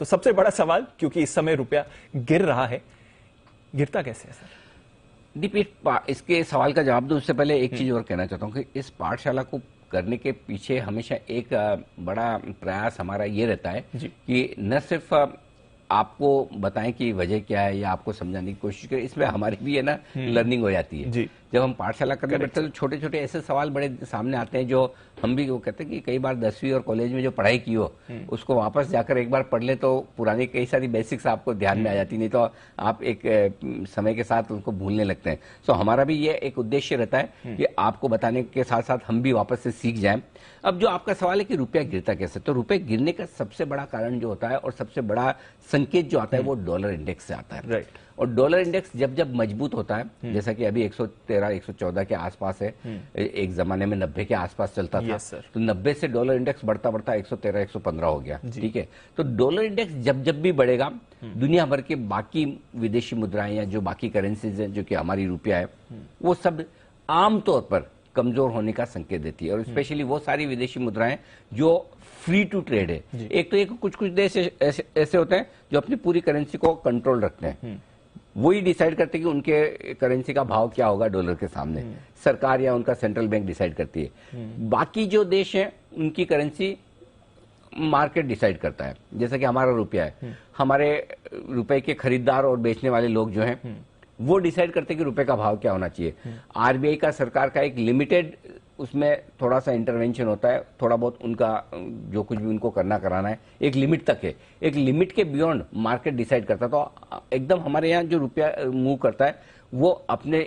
तो सबसे बड़ा सवाल, क्योंकि इस समय रुपया गिर रहा है, गिरता कैसे है सर? दीप, इसके सवाल का जवाब दूं उससे पहले एक चीज और कहना चाहता हूं कि इस पाठशाला को करने के पीछे हमेशा एक बड़ा प्रयास हमारा ये रहता है कि न सिर्फ आपको बताएं कि वजह क्या है या आपको समझाने की कोशिश करें, इसमें हमारी भी है ना लर्निंग हो जाती है। जब हम पाठशाला करने बैठते हैं तो छोटे छोटे ऐसे सवाल बड़े सामने आते हैं जो हम भी वो कहते हैं कि कई बार 10वीं और कॉलेज में जो पढ़ाई की हो उसको वापस जाकर एक बार पढ़ ले तो पुरानी कई सारी बेसिक्स आपको ध्यान में आ जाती, नहीं तो आप एक समय के साथ उनको भूलने लगते हैं। सो हमारा भी ये एक उद्देश्य रहता है कि आपको बताने के साथ साथ हम भी वापस से सीख जाएं। अब जो आपका सवाल है कि रुपया गिरता कैसे, तो रुपये गिरने का सबसे बड़ा कारण जो होता है और सबसे बड़ा संकेत जो आता है वो डॉलर इंडेक्स से आता है। राइट। और डॉलर इंडेक्स जब जब मजबूत होता है, जैसा कि अभी 113 114 के आसपास है, एक जमाने में 90 के आसपास चलता था, तो 90 से डॉलर इंडेक्स बढ़ता बढ़ता 113 115 हो गया। ठीक है, तो डॉलर इंडेक्स जब जब भी बढ़ेगा, दुनिया भर के बाकी विदेशी मुद्राएं या जो बाकी करेंसीज हैं जो कि हमारी रुपया है, वो सब आमतौर पर कमजोर होने का संकेत देती है। और स्पेशली वो सारी विदेशी मुद्राएं जो फ्री टू ट्रेड है। एक तो एक कुछ कुछ देश ऐसे होते हैं जो अपनी पूरी करेंसी को कंट्रोल रखते हैं, वही डिसाइड करते हैं कि उनके करेंसी का भाव क्या होगा डॉलर के सामने, सरकार या उनका सेंट्रल बैंक डिसाइड करती है। बाकी जो देश हैं उनकी करेंसी मार्केट डिसाइड करता है। जैसा कि हमारा रुपया है, हमारे रुपए के खरीदार और बेचने वाले लोग जो हैं वो डिसाइड करते हैं कि रुपए का भाव क्या होना चाहिए। आरबीआई का, सरकार का एक लिमिटेड उसमें थोड़ा सा इंटरवेंशन होता है, थोड़ा बहुत उनका जो कुछ भी उनको करना कराना है एक लिमिट तक है, एक लिमिट के बियॉन्ड मार्केट डिसाइड करता है। तो एकदम हमारे यहाँ जो रुपया मूव करता है वो अपने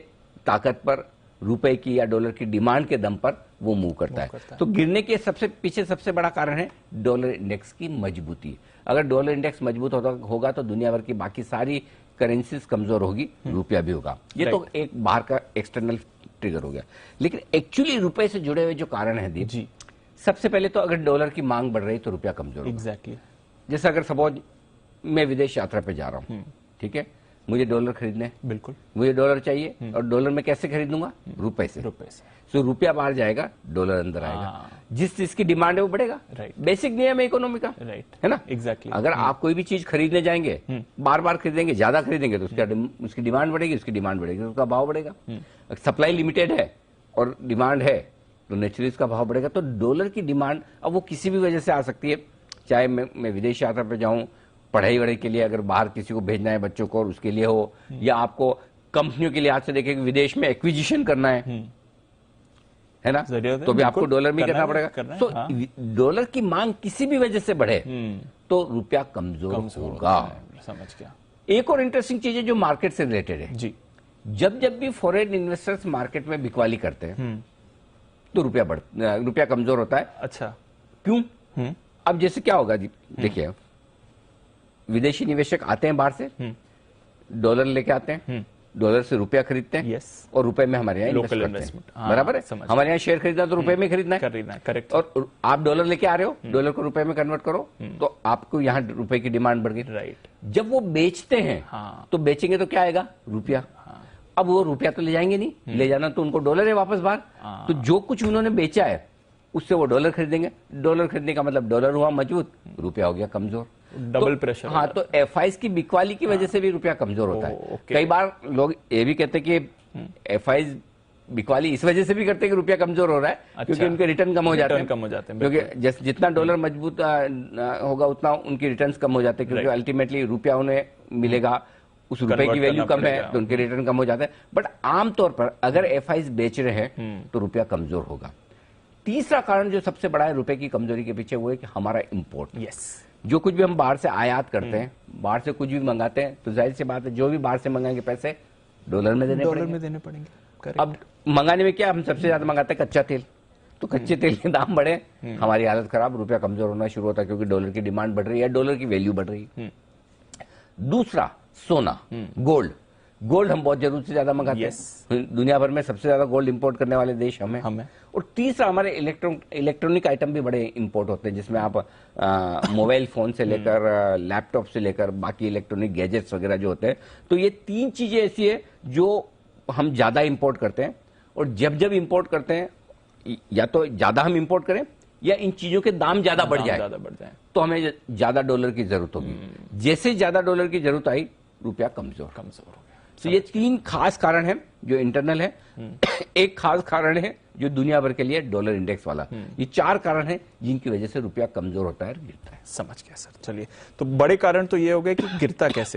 ताकत पर, रुपए की या डॉलर की डिमांड के दम पर वो मूव करता है। तो गिरने के पीछे सबसे बड़ा कारण है डॉलर इंडेक्स की मजबूती। अगर डॉलर इंडेक्स मजबूत होगा तो दुनिया भर की बाकी सारी करेंसीज कमजोर होगी, रुपया भी होगा। ये तो एक बाहर का एक्सटर्नल ट्रिगर हो गया। लेकिन एक्चुअली रुपए से जुड़े हुए जो कारण है दीप जी, सबसे पहले तो अगर डॉलर की मांग बढ़ रही तो रुपया कमजोर होगा। एग्जैक्टली। जैसे अगर सपोज मैं विदेश यात्रा पे जा रहा हूँ, ठीक है, मुझे डॉलर खरीदने, बिल्कुल मुझे डॉलर चाहिए, और डॉलर में कैसे खरीदूंगा? रुपए से। तो रुपया बाहर जाएगा, डॉलर अंदर आएगा, जिस चीज की डिमांड है वो बढ़ेगा। बेसिक नियम है इकोनॉमी का, है ना? एग्जैक्टली। अगर आप कोई भी चीज खरीदने जाएंगे, बार बार खरीदेंगे, ज्यादा खरीदेंगे तो उसकी डिमांड बढ़ेगी, उसकी डिमांड बढ़ेगी तो उसका भाव बढ़ेगा। सप्लाई लिमिटेड है और डिमांड है तो नेचुरली इसका भाव बढ़ेगा। तो डॉलर की डिमांड अब वो किसी भी वजह से आ सकती है, चाहे मैं विदेश यात्रा पे जाऊं, पढ़ाई वढ़ाई के लिए अगर बाहर किसी को भेजना है बच्चों को और उसके लिए हो, या आपको कंपनियों के लिए आज से देखें कि विदेश में एक्विजिशन करना है ना, तो भी आपको डॉलर में करना पड़ेगा। तो डॉलर की मांग किसी भी वजह से बढ़े तो रुपया कमजोर होगा। समझ गया। एक और इंटरेस्टिंग चीज है जो मार्केट से रिलेटेड है जी, जब जब भी फॉरेन इन्वेस्टर्स मार्केट में बिकवाली करते हैं तो रुपया कमजोर होता है। अच्छा, क्यों? अब जैसे क्या होगा जी, देखिए विदेशी निवेशक आते हैं बाहर से, डॉलर लेके आते हैं, डॉलर से रुपया खरीदते हैं, और रुपए में हमारे यहाँ इन्वेस्ट करते हैं। बराबर है, हमारे यहाँ शेयर खरीदना तो रुपए में खरीदना है, करेक्ट। और आप डॉलर लेके आ रहे हो, डॉलर को रुपए में कन्वर्ट करो तो आपको यहाँ रुपए की डिमांड बढ़ गई। राइट। जब वो बेचते हैं तो बेचेंगे तो क्या आएगा? रुपया। अब वो रुपया तो ले जाएंगे नहीं, ले जाना तो उनको डॉलर है वापस बाहर, तो जो कुछ उन्होंने बेचा है उससे वो डॉलर खरीदेंगे। डॉलर खरीदने का मतलब डॉलर हुआ मजबूत, रुपया हो गया कमजोर, डबल प्रेशर। हाँ, तो एफआईज की बिकवाली की वजह से भी रुपया कमजोर होता है। कई बार लोग ये भी कहते हैं कि एफआईज बिकवाली इस वजह से भी करते हैं कि रुपया कमजोर हो रहा है, क्योंकि उनके रिटर्न कम हो जाते हैं, क्योंकि जितना डॉलर मजबूत होगा उतना उनकी रिटर्न कम हो जाते हैं, क्योंकि अल्टीमेटली रुपया उन्हें मिलेगा, उस रुपए की वैल्यू कम है तो उनके रिटर्न कम हो जाते हैं। बट आमतौर पर अगर एफआईज बेच रहे हैं तो रुपया कमजोर होगा। तीसरा कारण जो सबसे बड़ा है रुपए की कमजोरी के पीछे वो है कि हमारा इंपोर्ट। यस, जो कुछ भी हम बाहर से आयात करते हैं, बाहर से कुछ भी मंगाते हैं, तो जाहिर सी बात है जो भी बाहर से मंगाएंगे पैसे डॉलर में देने पड़ेंगे। अब मंगाने में क्या, हम सबसे ज्यादा मंगाते हैं कच्चा तेल, तो कच्चे तेल के दाम बढ़े, हमारी हालत खराब, रुपया कमजोर होना शुरू होता है, क्योंकि डॉलर की डिमांड बढ़ रही है, डॉलर की वैल्यू बढ़ रही है। दूसरा सोना, गोल्ड हम बहुत जरूरत से ज्यादा मंगाते हैं, दुनिया भर में सबसे ज्यादा गोल्ड इंपोर्ट करने वाले देश हमें। और तीसरा हमारे इलेक्ट्रॉनिक आइटम भी बड़े इंपोर्ट होते हैं, जिसमें आप मोबाइल फोन से लेकर लैपटॉप से लेकर बाकी इलेक्ट्रॉनिक गैजेट्स वगैरह जो होते हैं। तो ये तीन चीजें ऐसी है जो हम ज्यादा इंपोर्ट करते हैं, और जब जब इंपोर्ट करते हैं या तो ज्यादा हम इंपोर्ट करें या इन चीजों के दाम ज्यादा बढ़ जाए तो हमें ज्यादा डॉलर की जरूरत होगी। जैसे ज्यादा डॉलर की जरूरत आई, रुपया कमजोर हो गया। तो ये 3 खास कारण है जो इंटरनल है। एक खास कारण है जो दुनिया भर के लिए डॉलर इंडेक्स वाला। ये 4 कारण है जिनकी वजह से रुपया कमजोर होता है और गिरता है। समझ गया सर। चलिए, तो बड़े कारण तो ये हो गए कि गिरता कैसे